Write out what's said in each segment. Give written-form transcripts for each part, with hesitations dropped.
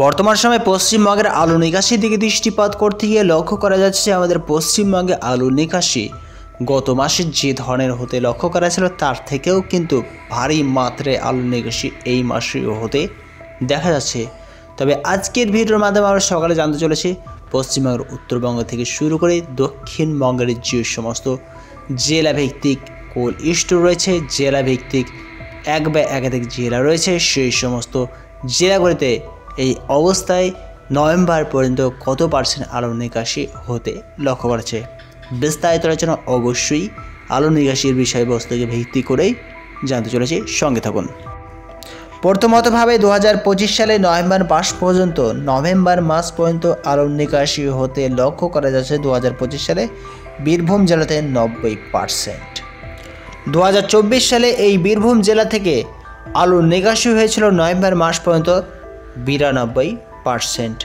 বর্তমান সময়ে পশ্চিমবঙ্গের আলু নিকাশির দিকে দৃষ্টিপাত করতে গিয়ে লক্ষ্য করা যাচ্ছে আমাদের পশ্চিমবঙ্গে আলু নিকাশি গত মাসে যে ধরনের হতে লক্ষ্য করা ছিল তার থেকেও কিন্তু ভারী মাত্রায় আলু নিকাশি এই মাসেও হতে দেখা যাচ্ছে। তবে আজকের ভিডিওর মাধ্যমে আমরা সকালে জানতে চলেছি পশ্চিমবঙ্গের উত্তরবঙ্গ থেকে শুরু করে দক্ষিণবঙ্গের যে সমস্ত জেলাভিত্তিক কোল্ড স্টোর রয়েছে, জেলাভিত্তিক এক বা একাধিক জেলা রয়েছে, সেই সমস্ত জেলাগুলিতে এই অবস্থায় নভেম্বর পর্যন্ত কত পার্সেন্ট আলু নিকাশি হতে লক্ষ্য করেছে। বিস্তারিত আলোচনা অবশ্যই আলু নিকাশির বিষয়বস্তুকে ভিত্তি করেই জানতে চলেছি, সঙ্গে থাকুন। প্রথমতভাবে 2025 সালে নভেম্বর মাস পর্যন্ত আলু নিকাশি হতে লক্ষ্য করা যাচ্ছে 2025 সালে বীরভূম জেলাতে 90%। 2024 সালে এই বীরভূম জেলা থেকে আলু নিকাশি হয়েছিল নভেম্বর মাস পর্যন্ত 92%।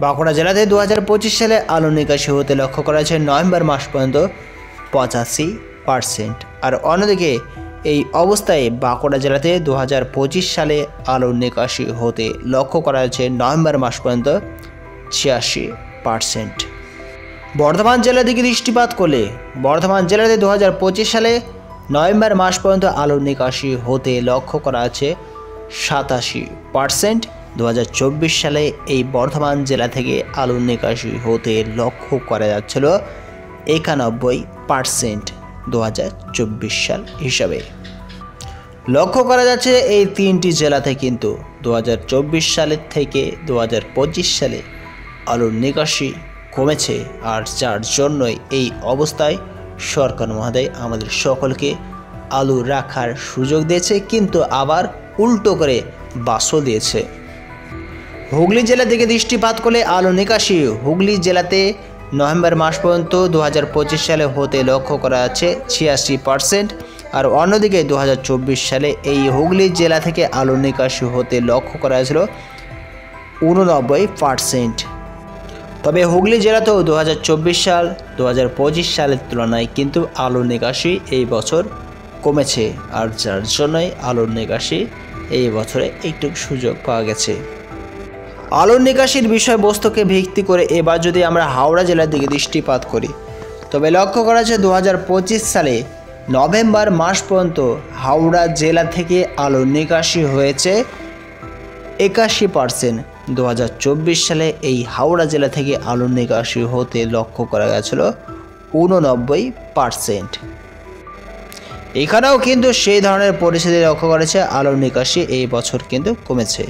বাঁকুড়া জেলাতে 2025 সালে আলু নিকাশি হতে লক্ষ্য করা হয়েছে নভেম্বর মাস পর্যন্ত 85%। আর অন্যদিকে এই অবস্থায় বাঁকুড়া জেলাতে 2025 সালে আলু নিকাশি হতে লক্ষ্য করা হয়েছে নভেম্বর মাস পর্যন্ত 86%। বর্ধমান জেলার দিকে দৃষ্টিপাত করলে বর্ধমান জেলাতে 2025 সালে নভেম্বর মাস পর্যন্ত আলু নিকাশি হতে লক্ষ্য করা আছে 87%। 2024 সালে এই বর্ধমান জেলা থেকে আলু নিকাশি হতে লক্ষ্য করা যাচ্ছিল 91% 2024 সাল হিসাবে। লক্ষ্য করা যাচ্ছে এই তিনটি জেলাতে কিন্তু 2024 সালের থেকে 2025 সালে আলুর নিকাশি কমেছে, আর যার জন্যই এই অবস্থায় সরকার মহোদয় আমাদের সকলকে আলু রাখার সুযোগ দিয়েছে, কিন্তু আবার উল্টো করে বাসও দিয়েছে। হুগলি জেলা থেকে দৃষ্টিপাত করলে আলু নিকাশি হুগলি জেলাতে নভেম্বর মাস পর্যন্ত 2025 সালে হতে লক্ষ্য করা আছে 86%। আর অন্যদিকে 2024 সালে এই হুগলি জেলা থেকে আলু নিকাশি হতে লক্ষ্য করা হয়েছিল 89%। তবে হুগলি জেলাতেও 2024 সাল 2025 সালের তুলনায় কিন্তু আলু নিকাশি এই বছর কমেছে, আর যার জন্যই আলুর নিকাশি এই বছরে একটু সুযোগ পাওয়া গেছে। আলুর নিকাশির বিষয়বস্তুকে ভিত্তি করে এবার যদি আমরা হাওড়া জেলার দিকে দৃষ্টিপাত করি তবে লক্ষ্য করা যাচ্ছে 2025 সালে নভেম্বর মাস পর্যন্ত হাওড়া জেলা থেকে আলুর নিকাশি হয়েছে 81%। 2024 সালে এই হাওড়া জেলা থেকে আলুর নিকাশি হতে লক্ষ্য করা গেছিল 89%। এখানেও কিন্তু সেই ধরনের পরিস্থিতি লক্ষ্য করেছে, আলুর নিকাশি এই বছর কিন্তু কমেছে।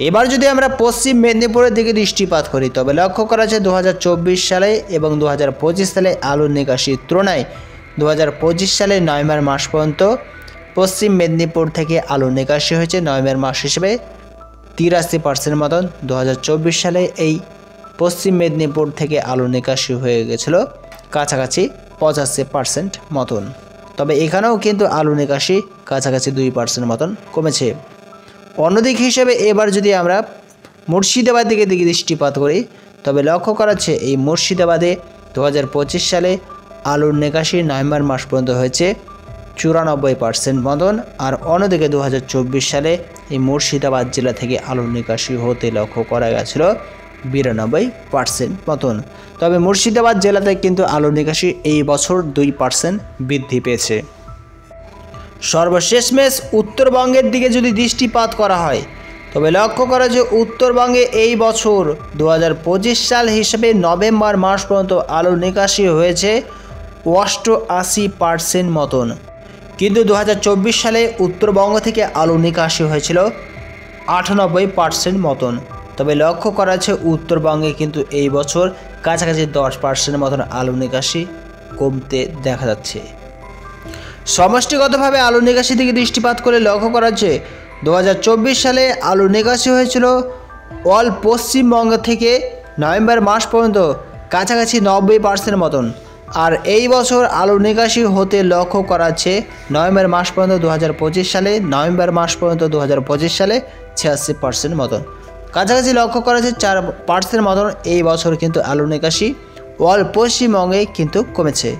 এবার যদি আমরা পশ্চিম মেদিনীপুরের দিকে দৃষ্টিপাত করি তবে লক্ষ্য করা যাচ্ছে 2024 সালে এবং 2025 সালে আলুর নিকাশির তুলনায় 2025 সালে নভেম্বর মাস পর্যন্ত পশ্চিম মেদিনীপুর থেকে আলুর নিকাশি হয়েছে নভেম্বর মাস হিসেবে 83% মতন। 2024 সালে এই পশ্চিম মেদিনীপুর থেকে আলুর নিকাশি হয়ে গেছিল কাছাকাছি 85% মতন। তবে এখানেও কিন্তু আলু নিকাশি কাছাকাছি 2% মতন কমেছে। অন্যদিক হিসেবে এবার যদি আমরা মুর্শিদাবাদ দিকে দৃষ্টিপাত করি তবে লক্ষ্য করা যাচ্ছে এই মুর্শিদাবাদে 2025 সালে আলুর নিকাশি নভেম্বর মাস পর্যন্ত হয়েছে 94% মতন। আর অন্যদিকে 2024 সালে এই মুর্শিদাবাদ জেলা থেকে আলুর নিকাশি হতে লক্ষ্য করা গেছিল 92% মতন। তবে মুর্শিদাবাদ জেলাতে কিন্তু আলুর নিকাশি এই বছর 2% বৃদ্ধি পেয়েছে। সর্বশেষমেশ উত্তরবঙ্গের দিকে যদি দৃষ্টিপাত করা হয় তবে লক্ষ্য করা যে উত্তরবঙ্গে এই বছর 2025 সাল হিসেবে নভেম্বর মাস পর্যন্ত আলুর নিকাশি হয়েছে 88% মতন, কিন্তু 2024 সালে উত্তরবঙ্গ থেকে আলু নিকাশি হয়েছিল 98% মতন। তবে লক্ষ্য করা যাচ্ছে উত্তরবঙ্গে কিন্তু এই বছর কাছাকাছি 10% মতন আলু নিকাশি কমতে দেখা যাচ্ছে। সমষ্টিগতভাবে আলু নিকাশি থেকে দৃষ্টিপাত করে লক্ষ্য করা যাচ্ছে 2024 সালে আলু নিকাশি হয়েছিল অল পশ্চিমবঙ্গ থেকে নভেম্বর মাস পর্যন্ত কাছাকাছি 90% মতন। আর এই বছর আলু নিকাশি হতে লক্ষ্য করা যাচ্ছে নভেম্বর মাস পর্যন্ত 2025 সালে 86% মতন, কাছাকাছি লক্ষ্য করা যাচ্ছে 4% মতন। এই বছর কিন্তু আলু নিকাশি অল পশ্চিমবঙ্গে কিন্তু কমেছে।